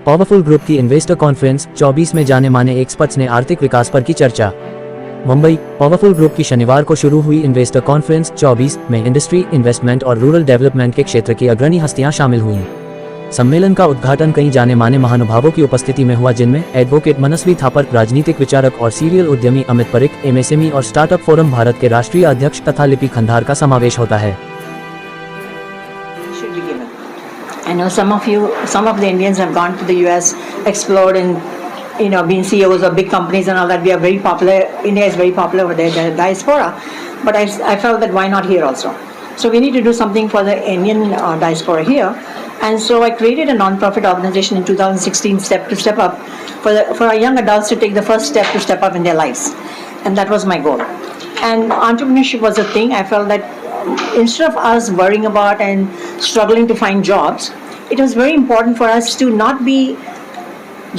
Powerful group की investor conference 24 में जाने माने एक्सपर्ट्स ने आर्थिक विकास पर की चर्चा। मुंबई, पावरफुल ग्रुप की शनिवार को शुरू हुई इन्वेस्टर कॉन्फ्रेंस 24 में इंडस्ट्री, इन्वेस्टमेंट और रूरल डेवलपमेंट के क्षेत्र की अग्रणी हस्तियां शामिल हुईं। सम्मेलन का उद्घाटन कई जाने माने महानुभावों की उपस्थिति में हुआ, जिनमें एडवोकेट मनस्वी थापर, राजनीतिक विचारक और सीरियल उद्यमी अमित परिक, एमएसएमई और स्टार्टअप फोरम भारत के राष्ट्रीय अध्यक्ष तथा लिपि खंडार का समावेश होता है। I know some of the Indians have gone to the US, explored and been CEOs of big companies and all that. We are very popular. India is very popular over there, the diaspora. But I felt that why not here also? So we need to do something for the Indian diaspora here. And so I created a non-profit organization in 2016, Step Up, for our young adults to take the first step to step up in their lives. And that was my goal. And entrepreneurship was a thing. I felt that instead of us worrying about and struggling to find jobs, it was very important for us to not be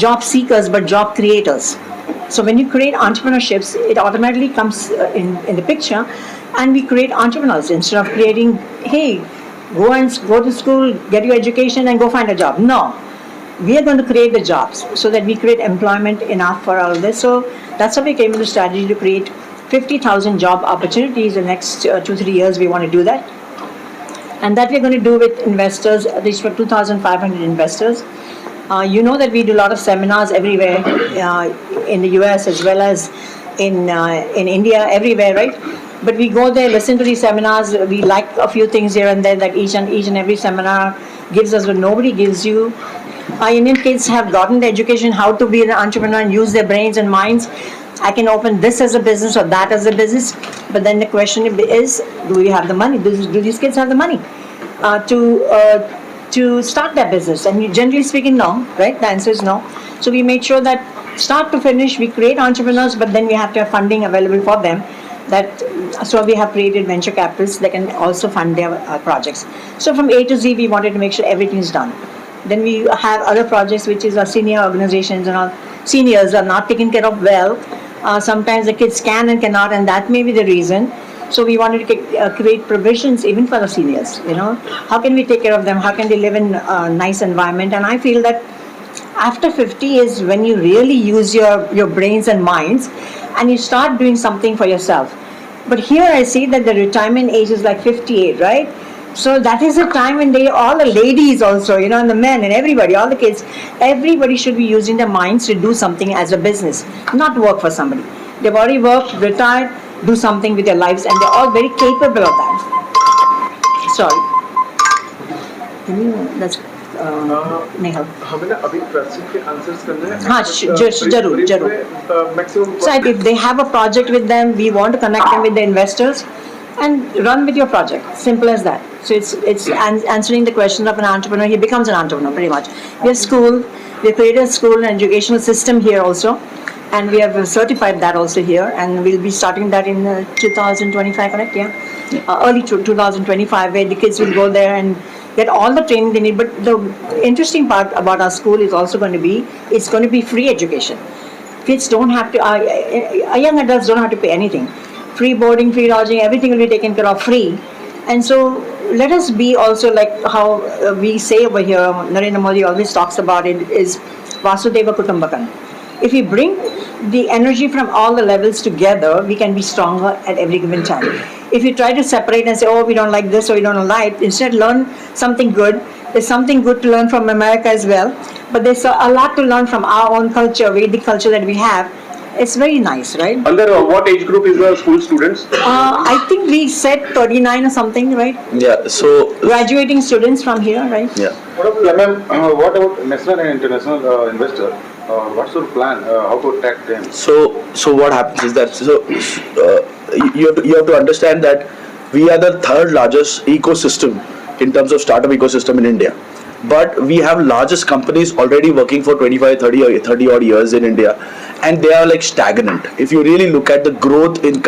job seekers but job creators. So when you create entrepreneurships, it automatically comes in the picture, and we create entrepreneurs instead of creating, hey, go to school, get your education and go find a job. No, we are going to create the jobs so that we create employment enough for all this. So that's how we came with the strategy to create 50,000 job opportunities in the next 2-3 years. We want to do that. And that we're going to do with investors, at least for 2,500 investors. You know that we do a lot of seminars everywhere, in the US as well as in India, everywhere, right? But we go there, listen to these seminars. We like a few things here and there that each and every seminar gives us what nobody gives you. Our Indian kids have gotten the education how to be an entrepreneur and use their brains and minds. I can open this as a business or that as a business, but then the question is, do we have the money? Do these kids have the money to start that business? And generally speaking, no, right? The answer is no. So we made sure that start to finish, we create entrepreneurs, but then we have to have funding available for them. So we have created venture capitalists that can also fund their projects. So from A to Z, we wanted to make sure everything is done. Then we have other projects, which is our senior organizations, and our seniors are not taken care of well. Sometimes the kids can and cannot, and that may be the reason. So we wanted to create provisions even for the seniors. How can we take care of them? How can they live in a nice environment? And I feel that after 50 is when you really use your brains and minds, and you start doing something for yourself. But here I see that the retirement age is like 58, right? So that is the time when all the ladies also, and the men and everybody, all the kids, everybody should be using their minds to do something as a business, not work for somebody. They've already worked, retired, do something with their lives, and they're all very capable of that. Sorry. That's Nehal. हमें ना अभी question के answers करने हैं. हाँ, जरूर. Maximum. So if they have a project with them, we want to connect them with the investors and run with your project. Simple as that. So it's answering the question of an entrepreneur. He becomes an entrepreneur pretty much. We have school. We have created a school and educational system here also, and we have certified that also here. And we'll be starting that in 2025, correct? Yeah. Early 2025, where the kids will go there and get all the training they need. But the interesting part about our school is also going to be, it's going to be free education. Kids don't have to, young adults don't have to pay anything. Free boarding, free lodging, everything will be taken care of free. And so let us be also like how we say over here, Narendra Modi always talks about it, is Vasudeva Kutumbakam. If we bring the energy from all the levels together, we can be stronger at every given time. If you try to separate and say, oh, we don't like this or we don't like, instead learn something good. There's something good to learn from America as well, but there's a lot to learn from our own culture, Vedic culture that we have. It's very nice, right? Under what age group is the school students? I think we said 39 or something, right? Yeah, so Graduating students from here, right? yeah. What about national and international investor? What's your plan? How to attack them? So what happens is that you have to understand that we are the third largest ecosystem in terms of startup ecosystem in India. But we have largest companies already working for 25, 30 odd years in India, and they are like stagnant. If you really look at the growth in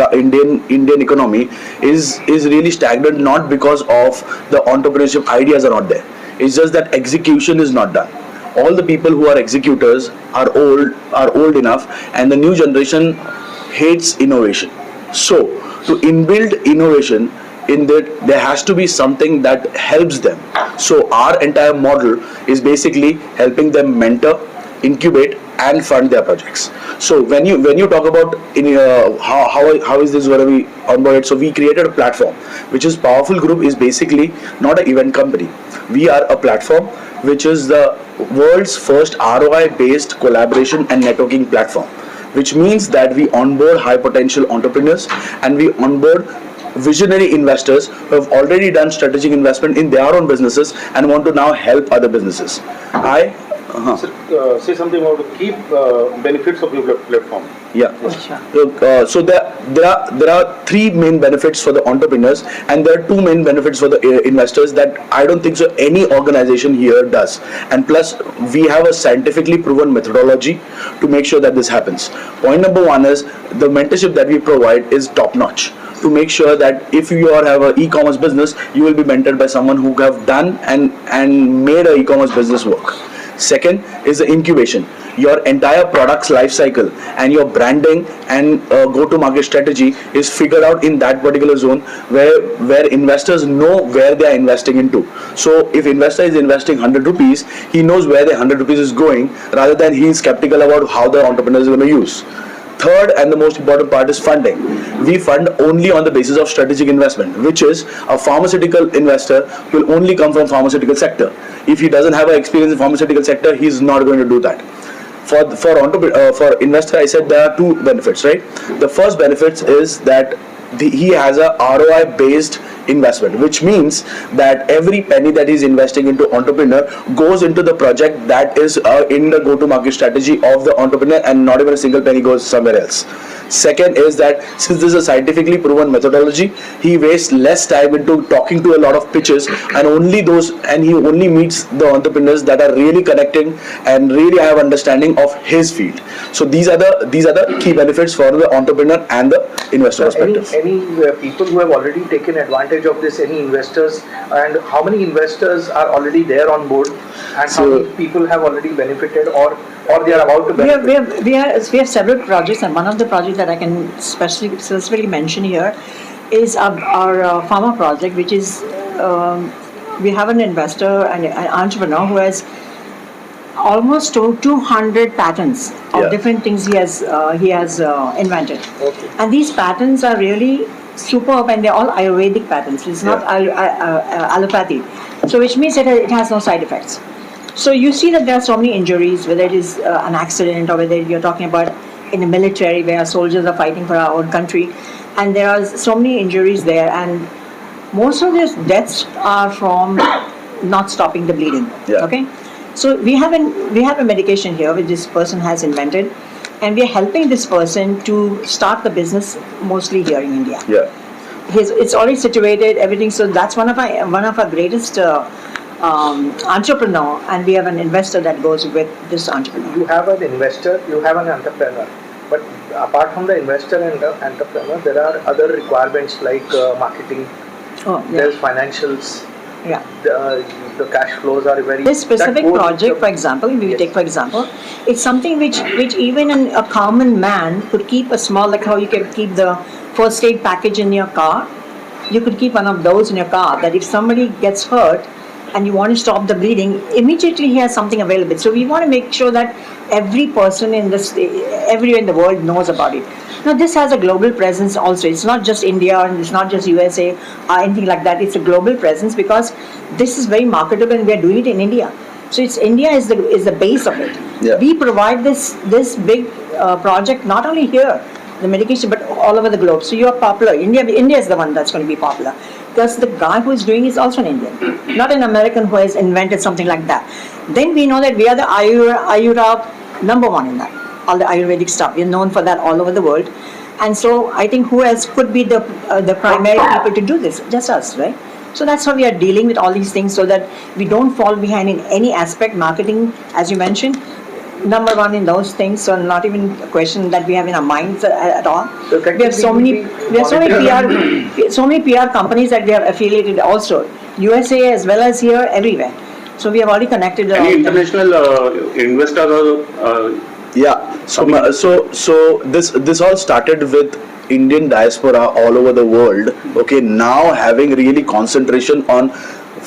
Indian economy is really stagnant, not because of the entrepreneurship ideas are not there. It's just that execution is not done. All the people who are executors are old enough, and the new generation hates innovation. So to inbuild innovation in that there has to be something that helps them. So our entire model is basically helping them mentor, incubate, and fund their projects. So when you talk about how is this going to be onboarded? So we created a platform, which is Powerful Group is basically not an event company. We are a platform which is the world's first ROI based collaboration and networking platform, which means that we onboard high potential entrepreneurs and we onboard visionary investors who have already done strategic investment in their own businesses and want to now help other businesses. Sir, say something about the key benefits of your platform. Yeah. Sure. So there are three main benefits for the entrepreneurs, and there are two main benefits for the investors that I don't think so any organization here does. And plus, we have a scientifically proven methodology to make sure that this happens. Point number one is the mentorship that we provide is top notch. To make sure that if you have an e-commerce business, you will be mentored by someone who have done and made an e-commerce business work. Second is the incubation. Your entire product's life cycle and your branding and go-to-market strategy is figured out in that particular zone where investors know where they are investing into. So if investor is investing 100 rupees, he knows where the 100 rupees is going rather than he is skeptical about how the entrepreneur is going to use. Third and the most important part is funding. We fund only on the basis of strategic investment, which is a pharmaceutical investor will only come from pharmaceutical sector. If he doesn't have an experience in pharmaceutical sector, he's not going to do that. For investor, I said there are two benefits, right? The first benefit is that he has a ROI based investment, which means that every penny that he's investing into entrepreneur goes into the project that is in the go-to-market strategy of the entrepreneur, and not even a single penny goes somewhere else. Second is that since this is a scientifically proven methodology, he wastes less time into talking to a lot of pitches, and he only meets the entrepreneurs that are really connecting and really have understanding of his field. So these are the key benefits for the entrepreneur and the investor perspective. Any people who have already taken advantage of this, any investors, and how many investors are already there on board, and how many people have already benefited or they are about to benefit? We have several projects, and one of the projects that I can specifically mention here is our pharma project, which is we have an investor and an entrepreneur who has almost 200 patents of different things he has invented. Okay. And these patents are really superb, and they're all Ayurvedic patents. It's not allopathy. So which means that it has no side effects. So you see that there are so many injuries, whether it is an accident or whether you're talking about in the military where soldiers are fighting for our own country, and there are so many injuries there, and most of these deaths are from not stopping the bleeding. Yeah. Okay, so we have a medication here which this person has invented, and we are helping this person to start the business mostly here in India. Yeah. It's already situated, everything. So that's one of our greatest entrepreneur, and we have an investor that goes with this entrepreneur. You have an investor, you have an entrepreneur, but apart from the investor and the entrepreneur, there are other requirements like marketing. There's financials. Yeah. The cash flows are very. This specific project, for example, we take for example, it's something which even a common man could keep a small, like how you can keep the first aid package in your car. You could keep one of those in your car, that if somebody gets hurt and you want to stop the bleeding, immediately he has something available. So we want to make sure that every person everywhere in the world knows about it. Now this has a global presence also. It's not just India and it's not just USA or anything like that. It's a global presence because this is very marketable and we are doing it in India. So India is the base of it. Yeah. We provide this big project not only here, the medication, but all over the globe. So you are popular. India is the one that's going to be popular. Because the guy who is doing is also an Indian, not an American who has invented something like that. Then we know that we are the Ayurveda number one in that. All the Ayurvedic stuff. We're known for that all over the world. And so I think who else could be the primary people to do this? Just us, right? So that's how we are dealing with all these things so that we don't fall behind in any aspect. Marketing, as you mentioned, number one in those things, so not even a question that we have in our minds at all. So we have so many PR companies that we have affiliated also, USA as well as here, everywhere. So we have already connected. Any international investors or Yeah. So this all started with Indian diaspora all over the world. Okay, now having really concentration on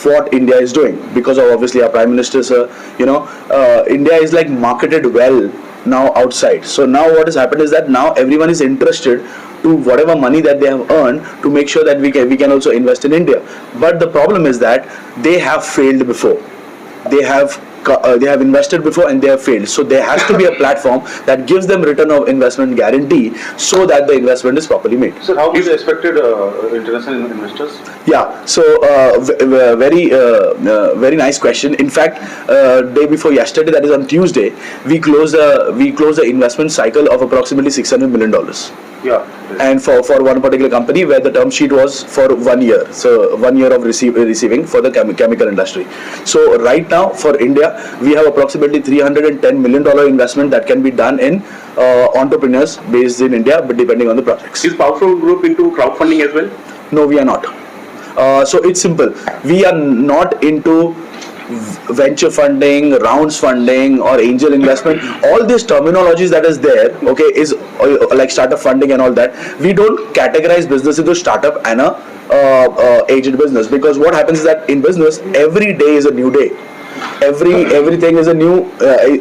what India is doing because of obviously our Prime Minister's, India is like marketed well now outside. So now what has happened is that now everyone is interested to whatever money that they have earned to make sure that we can also invest in India. But the problem is that they have failed before. They have invested before and they have failed. So there has to be a platform that gives them return of investment guarantee so that the investment is properly made. Sir, how is expected international investors? Yeah, so very nice question. In fact, day before yesterday, that is on Tuesday, we closed the investment cycle of approximately $600 million. Yeah. And for one particular company where the term sheet was for 1 year, so 1 year of receiving for the chemical industry. So right now for India, we have approximately $310 million investment that can be done in entrepreneurs based in India, but depending on the projects. Is Powerful Group into crowdfunding as well? No, we are not. So it's simple. We are not into venture funding, rounds funding, or angel investment. All these terminologies that is there, okay, is like startup funding and all that. We don't categorize business into startup and a agent business, because what happens is that in business, every day is a new day. Everything is a new.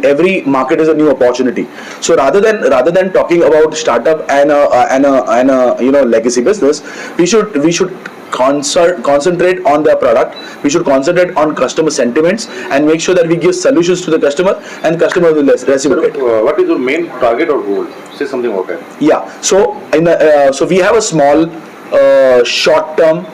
Every market is a new opportunity. So rather than talking about startup and a legacy business, we should concentrate on their product. We should concentrate on customer sentiments and make sure that we give solutions to the customer and customer will reciprocate. What is your main target or goal? Say something about that. Yeah. So so we have a small short-term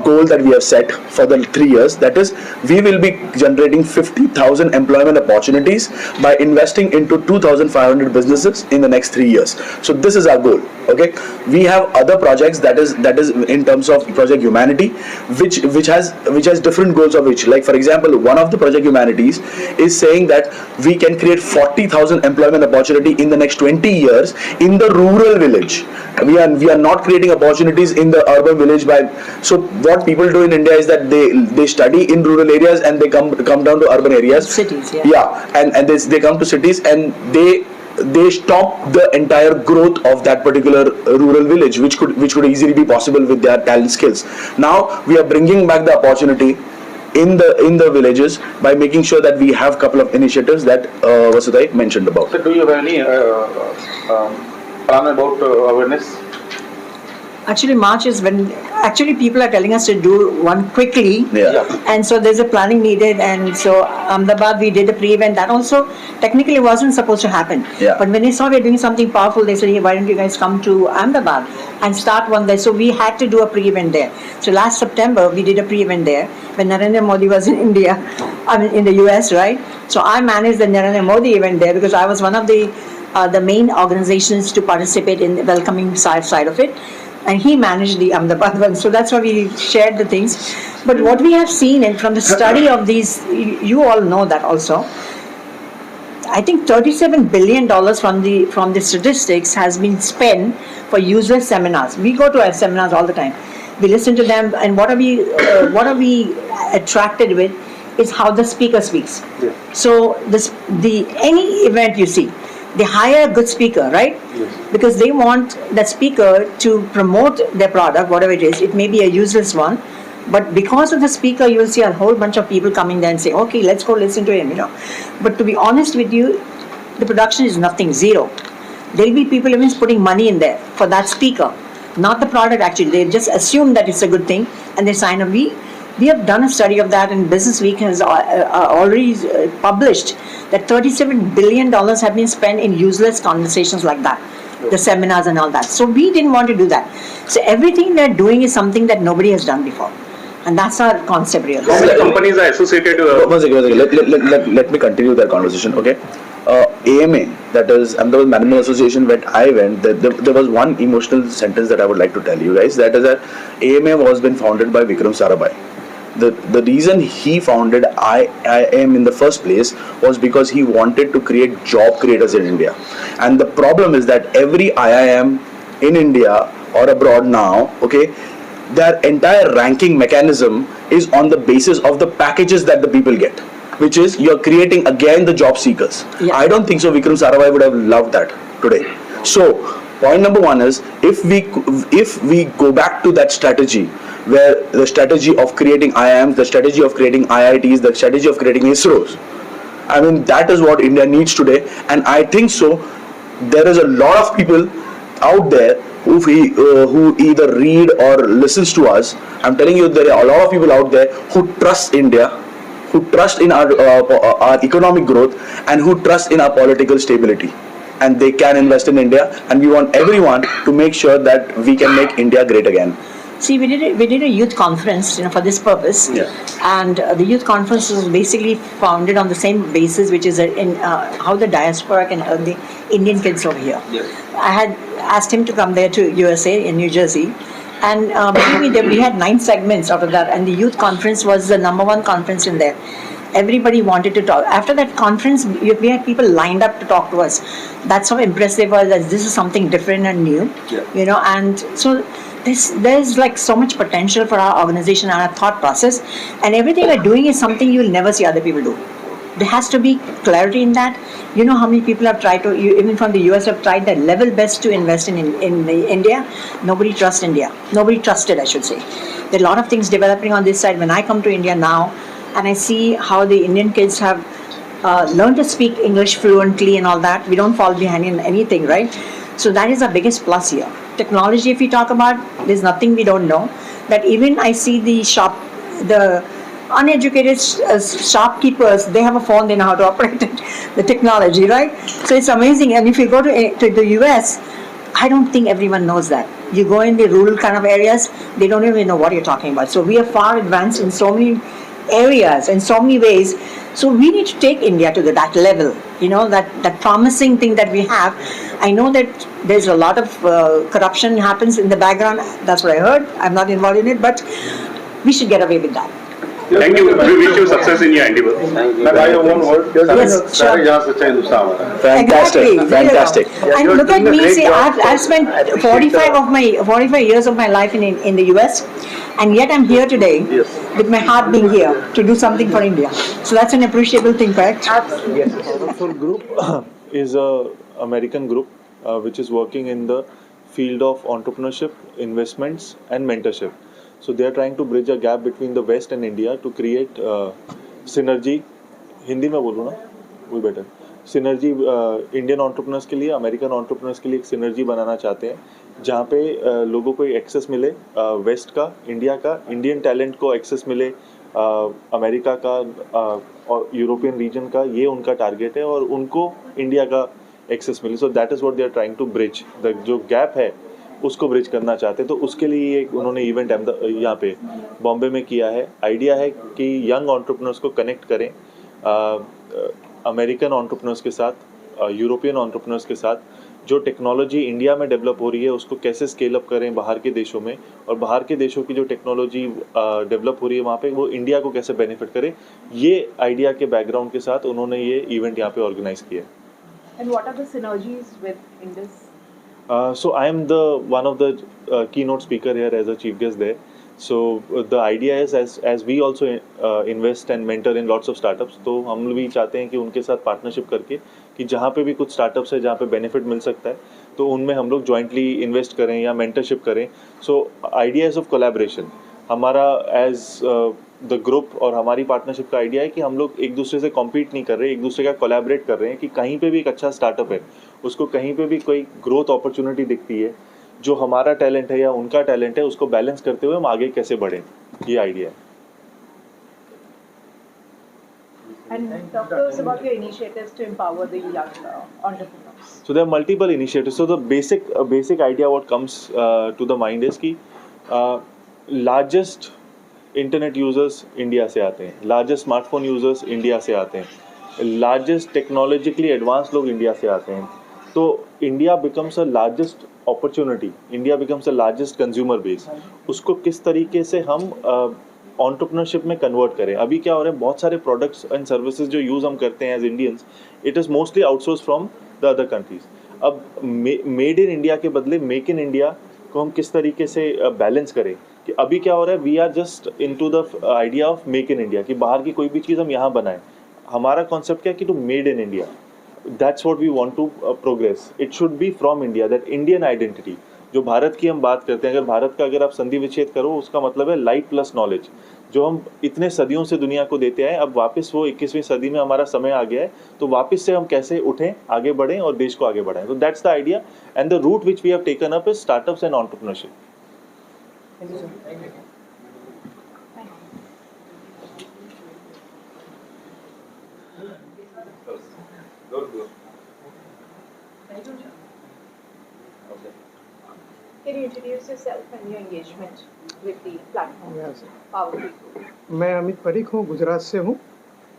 goal that we have set for the 3 years. That is, we will be generating 50,000 employment opportunities by investing into 2,500 businesses in the next 3 years. So this is our goal. Okay, we have other projects that is in terms of Project Humanity, which has different goals of which. Like for example, one of the Project Humanities is saying that we can create 40,000 employment opportunity in the next 20 years in the rural village. We are not creating opportunities in the urban village so what people do in India is that they study in rural areas and they come down to urban areas. Cities, yeah. Yeah, and they come to cities and they stop the entire growth of that particular rural village, which could easily be possible with their talent skills. Now we are bringing back the opportunity in the villages by making sure that we have couple of initiatives that Vasudhai mentioned about. So do you have any plan about awareness? Actually, March is when people are telling us to do one quickly. Yeah. And so there's a planning needed, and so Ahmedabad we did a pre-event that also technically wasn't supposed to happen. Yeah. But when they saw we're doing something powerful, they said, hey, why don't you guys come to Ahmedabad and start one there? So we had to do a pre-event there. So last September we did a pre-event there when Narendra Modi was in India, in the US, right? So I managed the Narendra Modi event there because I was one of the main organizations to participate in the welcoming side of it. And he managed the Ahmedabad one. So that's why we shared the things. But what we have seen, and from the study of these, you all know that also, I think $37 billion from the statistics has been spent for useless seminars. We go to our seminars all the time. We listen to them, and what are we attracted with is how the speaker speaks. Yeah. So any event you see, they hire a good speaker, right? Yes. Because they want that speaker to promote their product, whatever it is. It may be a useless one, but because of the speaker, you will see a whole bunch of people coming there and say, okay, let's go listen to him, But to be honest with you, the production is nothing, zero. There'll be people even putting money in there for that speaker, not the product actually. They just assume that it's a good thing and they sign up. We have done a study of that, and Business Week has already published that $37 billion have been spent in useless conversations like that, the seminars and all that. So we didn't want to do that. So everything they're doing is something that nobody has done before. And that's our concept really. How many companies are associated? One second. Let me continue that conversation, okay? AMA, that is Ahmedabad Management Association, when I went, there was one emotional sentence that I would like to tell you guys. That is that AMA was been founded by Vikram Sarabhai. The reason he founded IIM in the first place was because he wanted to create job creators in India. And the problem is that every IIM in India or abroad now, okay, their entire ranking mechanism is on the basis of the packages that the people get. which is you're creating again the job seekers. Yeah. I don't think so Vikram Sarabhai would have loved that today. So point number one is if we go back to that strategy, where the strategy of creating IIMs, the strategy of creating IITs, the strategy of creating ISROs, I mean, that is what India needs today. And I think so there is a lot of people out there who either read or listens to us. I'm telling you, there are a lot of people out there who trust India, who trust in our economic growth, and who trust in our political stability. And they can invest in India, and we want everyone to make sure that we can make India great again. See, we did a youth conference, for this purpose. Yeah. And the youth conference was basically founded on the same basis, which is in how the diaspora can earn the Indian kids over here. Yes. I had asked him to come there to USA in New Jersey, and we had 9 segments out of that, and the youth conference was the #1 conference in there. Everybody wanted to talk. After that conference, we had people lined up to talk to us. That's how impressed they were that this is something different and new. Yeah. And so there's like so much potential for our organization and our thought process, and everything we're doing is something you'll never see other people do. There has to be clarity in that. You know how many people have tried to, even from the US, have tried their level best to invest in India. Nobody trusts India. Nobody trusted, I should say. There are a lot of things developing on this side. When I come to India now, and I see how the Indian kids have learned to speak English fluently and all that, we don't fall behind in anything, right? So that is our biggest plus here. Technology, if we talk about, there's nothing we don't know. That even I see the uneducated shopkeepers, they have a phone, they know how to operate it, the technology, right? So it's amazing. And if you go to the US, I don't think everyone knows that. You go in the rural kind of areas, they don't even know what you're talking about. So we are far advanced in so many areas, in so many ways. So we need to take India to that level, that promising thing that we have. I know that there's a lot of corruption happens in the background. That's what I heard. I'm not involved in it, but we should get away with that. Thank you. We wish you success in your endeavor. May I have one word? Yes, sure. Fantastic, Exactly. fantastic. And you're look at doing a me, great see, job. I've spent I appreciate 45 years of my life in the US, and yet I'm here today with my heart being here to do something for India. So that's an appreciable thing, correct? Powerful Group is a American group which is working in the field of entrepreneurship, investments, and mentorship. So they are trying to bridge a gap between the West and India to create synergy. Hindi में बोलूँ ना, वो better. Synergy Indian entrepreneurs के लिए, American entrepreneurs के लिए एक synergy बनाना चाहते हैं, जहाँ पे लोगों को एक्सेस मिले वेस्ट का, इंडिया का, इंडियन टैलेंट को एक्सेस मिले अमेरिका का और यूरोपियन रीजन का. ये उनका टारगेट है और उनको इंडिया का एक्सेस मिले. So that is what they are trying to bridge. The जो गैप है उसको ब्रिज करना चाहते हैं. तो उसके लिए एक उन्होंने इवेंट यहाँ पे बॉम्बे में किया है. आइडिया है कि यंग एंटरप्रेन्योर्स को कनेक्ट करें अमेरिकन एंटरप्रेन्योर्स के साथ, यूरोपियन एंटरप्रेन्योर्स के साथ. जो टेक्नोलॉजी इंडिया में डेवलप हो रही है उसको कैसे स्केल अप करें बाहर के देशों में, और बाहर के देशों की जो टेक्नोलॉजी डेवलप हो रही है वहाँ पे वो इंडिया को कैसे बेनिफिट करे. ये आइडिया के बैकग्राउंड के साथ उन्होंने ये इवेंट यहाँ पे ऑर्गेनाइज किया. And what are the synergies in this? So I am one of the keynote speaker here as a chief guest there. So the idea is as we also invest and mentor in lots of startups, तो हम भी चाहते हैं कि उनके साथ partnership करके कि जहाँ पे भी कुछ स्टार्टअप्स है जहाँ पे बेनिफिट मिल सकता है तो उनमें हम लोग जॉइंटली इन्वेस्ट करें या मेंटरशिप करें. So idea is of collaboration. हमारा एज द ग्रुप और हमारी पार्टनरशिप का आइडिया है कि हम लोग एक दूसरे से कॉम्पीट नहीं कर रहे, एक दूसरे का कोलैबोरेट कर रहे हैं कि कहीं पे भी एक अच्छा स्टार्टअप है, उसको कहीं पे भी कोई ग्रोथ अपॉर्चुनिटी दिखती है, जो हमारा टैलेंट है या उनका टैलेंट है, उसको बैलेंस करते हुए हम आगे कैसे बढ़ें, ये आइडिया है. And talk to us about your initiatives to empower the young entrepreneurs. So there are multiple initiatives. So the basic idea what comes to the mind is कि largest इंटरनेट यूज़र्स इंडिया से आते हैं, largest smartphone users India से आते हैं, largest technologically advance लोग India से आते हैं. तो India becomes a largest opportunity, India becomes a largest consumer base. उसको किस तरीके से हम एंटरप्रेन्योरशिप में कन्वर्ट करें. अभी क्या हो रहा है, बहुत सारे प्रोडक्ट्स एंड सर्विसेज जो यूज़ हम करते हैं as Indians, it is mostly outsource from the other countries. अब मेड इन इंडिया के बदले मेक इन इंडिया को हम किस तरीके से बैलेंस करें. कि अभी क्या हो रहा है, we are just into the idea of make in India, कि बाहर की कोई भी चीज़ हम यहाँ बनाएं, हमारा कॉन्सेप्ट क्या है कि to made in India, that's what we want to progress. It should be from India, that Indian identity. जो भारत की हम बात करते हैं, अगर भारत का अगर आप संधि विच्छेद करो, उसका मतलब है लाइट प्लस नॉलेज, जो हम इतने सदियों से दुनिया को देते आए. अब वापस वो 21वीं सदी में हमारा समय आ गया है, तो वापस से हम कैसे उठें, आगे बढ़ें और देश को आगे बढ़ाएं. तो that's the idea and the root which we have taken up is startups and entrepreneurship. Can you introduce yourself and your engagement with the platform? Yes. Powerful. मैं अमित परीख हूँ, गुजरात से हूँ.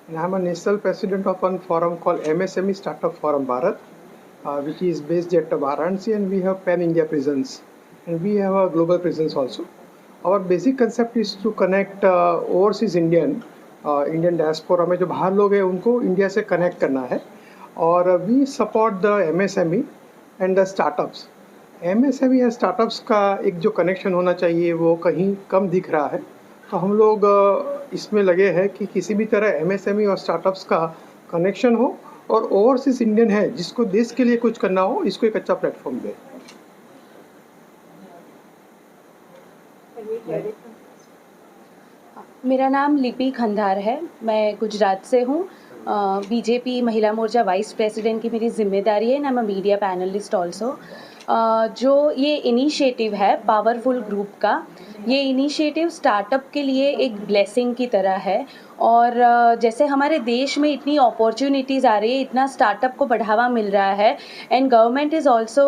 And I'm a national president of one forum called MSME Startup Forum Bharat, which is based at Varanasi, and we have pan-India presence, and we have a global presence also. Our basic concept is to connect overseas Indian diaspora में जो बाहर लोग हैं उनको India से connect करना है, और we support the MSME and the startups. MSME या स्टार्टअप्स का एक जो कनेक्शन होना चाहिए वो कहीं कम दिख रहा है, तो हम लोग इसमें लगे हैं कि किसी भी तरह MSME और स्टार्टअप्स का कनेक्शन हो, और ओवरसीज इंडियन है जिसको देश के लिए कुछ करना हो, इसको एक अच्छा platform they. Can we hear it from you? मेरा नाम लिपि खंडार है, मैं गुजरात से हूँ. बीजेपी महिला मोर्चा वाइस प्रेसिडेंट की मेरी जिम्मेदारी है, and I am a media panelist also. जो ये इनिशिएटिव है पावरफुल ग्रुप का, ये इनिशिएटिव स्टार्टअप के लिए एक ब्लेसिंग की तरह है. और जैसे हमारे देश में इतनी अपॉर्चुनिटीज़ आ रही है, इतना स्टार्टअप को बढ़ावा मिल रहा है, and government is also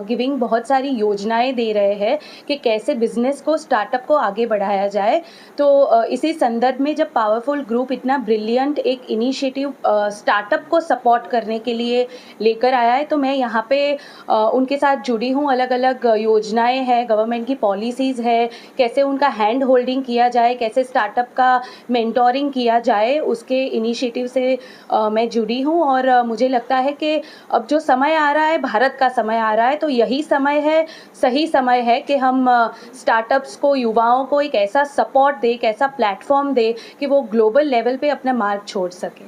giving बहुत सारी योजनाएं दे रहे हैं कि कैसे बिजनेस को, स्टार्टअप को आगे बढ़ाया जाए. तो इसी संदर्भ में जब पावरफुल ग्रुप इतना ब्रिलियंट एक इनिशिएटिव स्टार्टअप को सपोर्ट करने के लिए लेकर आया है, तो मैं यहाँ पे उनके साथ जुड़ी हूँ. अलग अलग योजनाएं हैं, गवर्नमेंट की पॉलिसीज़ है, कैसे उनका हैंड होल्डिंग किया जाए, कैसे स्टार्टअप का मेंटोरिंग किया जाए, उसके इनिशिएटिव से मैं जुड़ी हूँ. और मुझे लगता है कि अब जो समय आ रहा है, भारत का समय आ रहा है, तो यही समय है, सही समय है कि हम स्टार्टअप्स को, युवाओं को एक ऐसा सपोर्ट दे, एक ऐसा प्लेटफॉर्म दे कि वो ग्लोबल लेवल पे अपना मार्क छोड़ सके.